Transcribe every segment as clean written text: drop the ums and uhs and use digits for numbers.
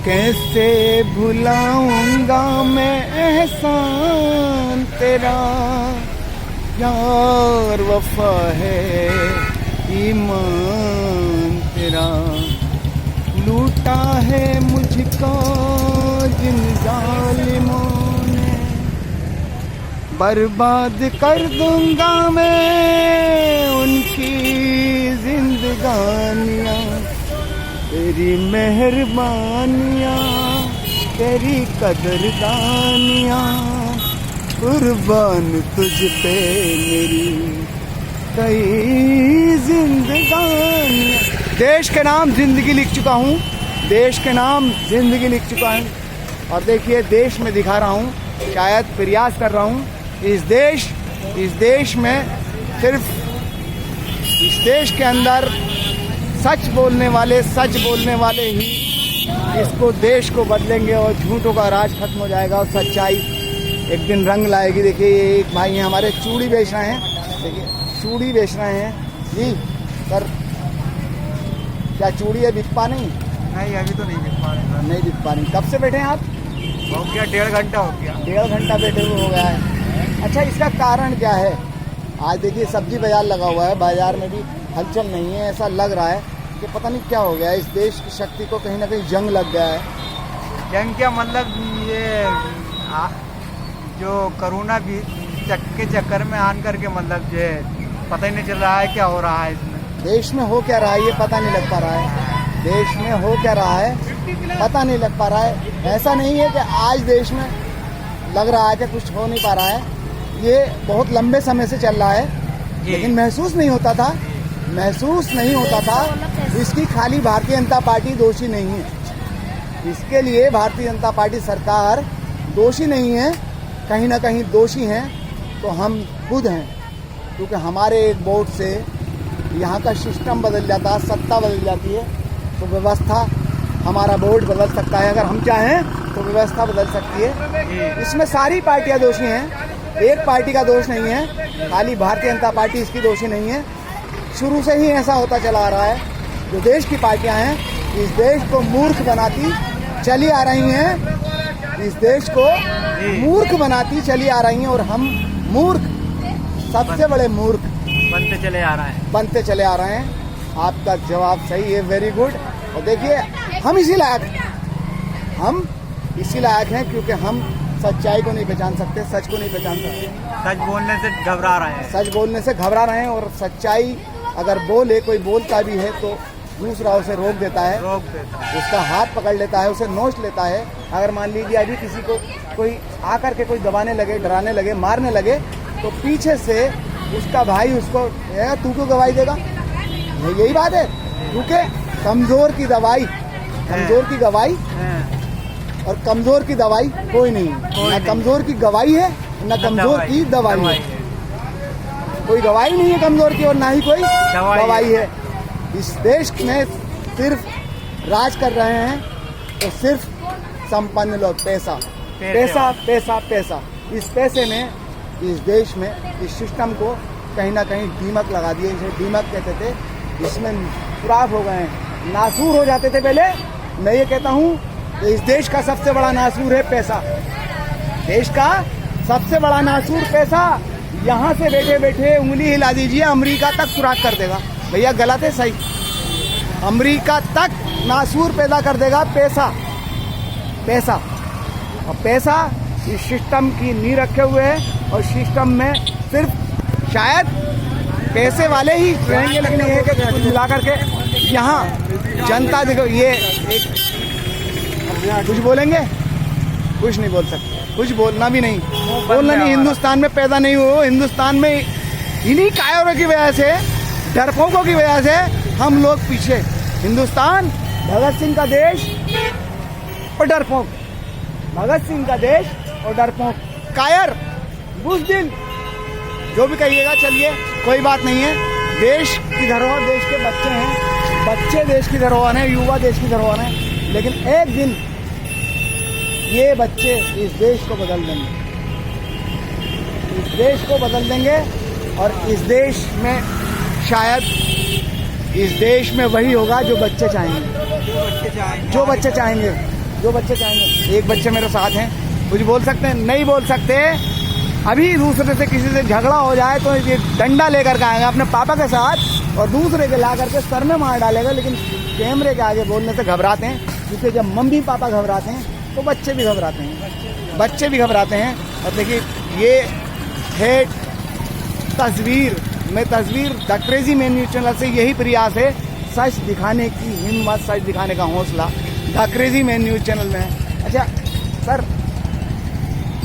कैसे भुलाऊंगा मैं एहसान तेरा, यार वफा है ईमान तेरा। लूटा है मुझको जिन जालिमों ने, बर्बाद कर दूंगा मैं उनकी जिंदगानियाँ। तेरी मेहरबानियाँ, तेरी कदरदानियाँ, कुर्बान तुझ पे मेरी कई जिंदगानियाँ। देश के नाम जिंदगी लिख चुका हूँ, देश के नाम जिंदगी लिख चुका हूँ। और देखिए देश में दिखा रहा हूँ, शायद प्रयास कर रहा हूँ। इस देश में सिर्फ इस देश के अंदर सच बोलने वाले ही इसको देश को बदलेंगे और झूठों का राज खत्म हो जाएगा और सच्चाई एक दिन रंग लाएगी। देखिए ये एक भाई हैं हमारे, चूड़ी बेच रहे हैं। देखिए चूड़ी बेच रहे हैं जी सर। क्या चूड़ी है, बिक पा नहीं? नहीं अभी तो नहीं बिक पा रहे। नहीं बिक पा रही। कब से बैठे हैं आप? हो गया 1.5 घंटा हो गया। 1.5 घंटा बैठे हुए हो गया है। अच्छा इसका कारण क्या है? आज देखिए सब्जी बाजार लगा हुआ है, बाजार में भी हलचल नहीं है। ऐसा लग रहा है कि पता नहीं क्या हो गया है, इस देश की शक्ति को कहीं ना कहीं जंग लग गया है। जंग क्या मतलब, ये जो कोरोना भी के चक्कर में आन करके मतलब ये पता ही नहीं चल रहा है क्या हो रहा है इसमें। देश में हो क्या रहा है ये पता नहीं लग पा रहा है। देश में हो क्या रहा है पता नहीं लग पा रहा है। ऐसा नहीं है कि आज देश में लग रहा है कि कुछ हो नहीं पा रहा है, ये बहुत लंबे समय से चल रहा है, लेकिन महसूस नहीं होता था। इसकी खाली भारतीय जनता पार्टी दोषी नहीं है, इसके लिए भारतीय जनता पार्टी सरकार दोषी नहीं है। कहीं ना कहीं दोषी हैं तो हम खुद हैं, क्योंकि हमारे एक वोट से यहाँ का सिस्टम बदल जाता है, सत्ता बदल जाती है, तो व्यवस्था, हमारा वोट बदल सकता है। अगर हम चाहें तो व्यवस्था बदल सकती है। इसमें सारी पार्टियां दोषी हैं, एक पार्टी का दोष नहीं है, खाली भारतीय जनता पार्टी इसकी दोषी नहीं है। शुरू से ही ऐसा होता चला आ रहा है। जो देश की पार्टियां हैं इस देश को मूर्ख बनाती चली आ रही हैं, इस देश को मूर्ख बनाती चली आ रही हैं, और हम मूर्ख, सबसे बड़े मूर्ख बनते चले आ रहे हैं। आपका जवाब सही है, वेरी गुड। और देखिए हम इसी लायक हैं क्योंकि हम सच्चाई को नहीं पहचान सकते, सच को नहीं पहचान सकते। सच बोलने से घबरा रहे हैं। और सच्चाई अगर बोले, कोई बोलता भी है तो दूसरा उसे रोक देता है, उसका हाथ पकड़ लेता है, उसे नोच लेता है। अगर मान लीजिए अभी किसी को कोई आकर के कोई दबाने लगे, डराने लगे, मारने लगे, तो पीछे से उसका भाई उसको तू क्यों गवाही देगा, यही बात है। क्योंकि कमजोर की गवाही और कमजोर की दवाई कोई नहीं है। ना कमजोर की गवाही है, ना कमजोर की दवाई है। कोई गवाही नहीं है कमजोर की और ना ही कोई दवाई है। इस देश में सिर्फ राज कर रहे हैं तो सिर्फ संपन्न लोग, पैसा। इस पैसे ने इस देश में इस सिस्टम को कहीं ना कहीं दीमक लगा दिए। इसे दीमक कहते थे, इसमें सुराख हो गए हैं, नासूर हो जाते थे पहले। मैं ये कहता हूँ तो इस देश का सबसे बड़ा नासूर है पैसा। देश का सबसे बड़ा नासूर पैसा। यहाँ से बैठे बैठे उंगली हिला दीजिए, अमेरिका तक सुराख कर देगा। भैया गलत है सही? अमेरिका तक नासूर पैदा कर देगा पैसा। और पैसा इस सिस्टम की नींव रखे हुए है, और सिस्टम में सिर्फ शायद पैसे वाले ही रहेंगे, लेकिन ये कि मिला करके यहाँ जनता देखो, ये एक कुछ बोलेंगे, कुछ नहीं बोल सकते, कुछ बोलना भी नहीं, हिंदुस्तान में पैदा नहीं हो। हिंदुस्तान में इन्हीं कायरों की वजह से, डरपोकों की वजह से हम लोग पीछे। हिंदुस्तान भगत सिंह का देश और डरपोक, भगत सिंह का देश और डरपोक, कायर, बुज़दिल, जो भी कहिएगा चलिए, कोई बात नहीं है। देश की धरोहर देश के बच्चे हैं, बच्चे देश की धरोहर हैं, युवा देश की धरोहर हैं, लेकिन एक दिन ये बच्चे इस देश को बदल देंगे, इस देश को बदल देंगे। और इस देश में शायद, इस देश में वही होगा जो बच्चे चाहेंगे, जो बच्चे चाहेंगे। जो बच्चे चाहेंगे। एक बच्चे मेरे साथ हैं, कुछ बोल सकते हैं? नहीं बोल सकते। अभी दूसरे से किसी से झगड़ा हो जाए तो ये डंडा लेकर के आएगा अपने पापा के साथ और दूसरे के ला करके सर में मार डालेगा। लेकिन कैमरे के आगे बोलने से घबराते हैं, क्योंकि जब मम्मी पापा घबराते हैं तो बच्चे भी घबराते हैं, बच्चे भी घबराते हैं। और देखिए ये है तस्वीर the crazy man news channel से यही प्रयास है, सच दिखाने की हिम्मत, सच दिखाने का हौसला the crazy man news channel में है। अच्छा सर,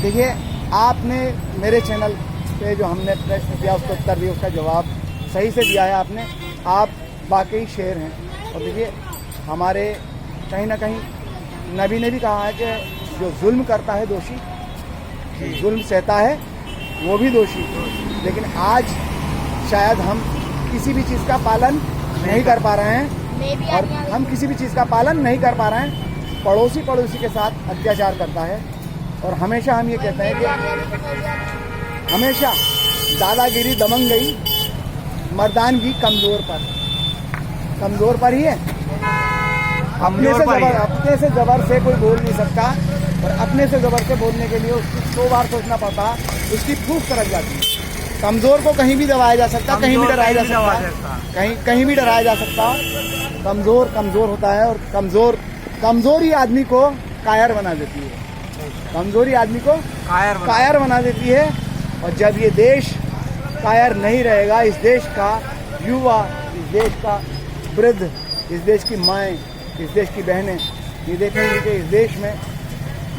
देखिए आपने मेरे चैनल पे जो हमने प्रश्न किया उसका उत्तर दिया, उसका जवाब सही से दिया है आपने। आप वाकई शेर हैं। और देखिए हमारे कहीं ना कहीं नबी ने भी कहा है कि जो जुल्म करता है दोषी, जुल्म सहता है वो भी दोषी। लेकिन आज शायद हम किसी भी चीज़ का पालन नहीं कर पा रहे हैं, और हम किसी भी चीज़ का पालन नहीं कर पा रहे हैं। पड़ोसी के साथ अत्याचार करता है, और हमेशा हम ये कहते हैं कि हमेशा दादागिरी दबंगई मर्दानगी कमज़ोर पर ही है। अपने से जबर से कोई बोल नहीं सकता, और अपने से जबर से बोलने के लिए उसको 100 बार सोचना पड़ता, उसकी फूंक सरक जाती है। कमज़ोर को कहीं भी दबाया जा सकता, कहीं भी डराया जा सकता, कहीं भी डराया जा सकता। कमज़ोर होता है, और कमज़ोरी आदमी को कायर बना देती है, कमज़ोरी आदमी को कायर बना देती है। और जब ये देश कायर नहीं रहेगा, इस देश का युवा, इस देश का वृद्ध, इस देश की माएँ, इस देश की बहनें ये देखेंगे कि इस देश में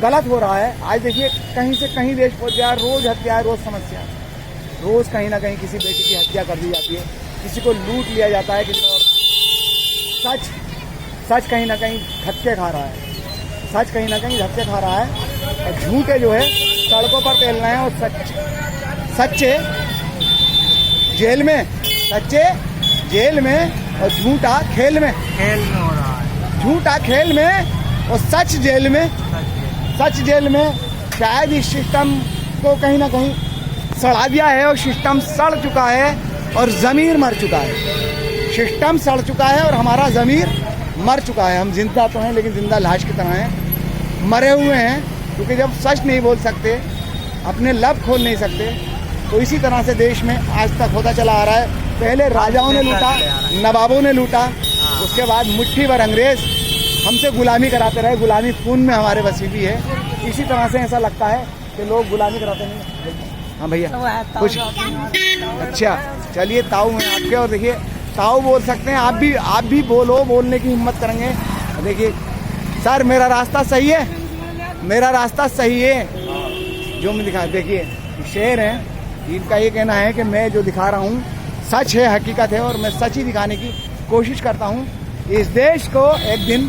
गलत हो रहा है। आज देखिए कहीं से कहीं देश पहुँच गया, रोज़ हत्या है, रोज़ समस्या, रोज़ कहीं ना कहीं किसी बेटी की हत्या कर दी जाती है, किसी को लूट लिया जाता है, किसी और सच कहीं ना कहीं धक्के खा रहा है, सच कहीं ना कहीं धक्के खा रहा है। और झूठे जो है सड़कों पर फैल रहे हैं, और सच्चे जेल में और झूठा खेल में हो रहा है, झूठा खेल में और सच जेल में। शायद इस सिस्टम को कहीं ना कहीं सड़ा दिया है, और सिस्टम सड़ चुका है और ज़मीर मर चुका है। सिस्टम सड़ चुका है और हमारा ज़मीर मर चुका है। हम जिंदा तो हैं, लेकिन जिंदा लाश की तरह हैं, मरे हुए हैं। क्योंकि जब सच नहीं बोल सकते, अपने लब खोल नहीं सकते, तो इसी तरह से देश में आज तक होता चला आ रहा है। पहले राजाओं ने लूटा, नवाबों ने लूटा, उसके बाद मुट्ठी भर अंग्रेज़ हमसे गुलामी कराते रहे। गुलामी खून में हमारे बसी हुई है। इसी तरह से ऐसा लगता है कि लोग गुलामी कराते नहीं। हाँ भैया कुछ अच्छा, चलिए ताऊ हैं आपके, और देखिए ताऊ बोल सकते हैं, आप भी बोलने की हिम्मत करेंगे। देखिए सर, मेरा रास्ता सही है जो मैं दिखा। देखिए शेर हैं, इनका ये कहना है कि मैं जो दिखा रहा हूँ सच है, हकीकत है, और मैं सच ही दिखाने की कोशिश करता हूँ। इस देश को एक दिन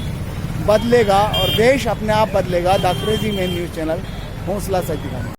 बदलेगा, और देश अपने आप बदलेगा। The crazy man news channel, हौसला सच दिखाने।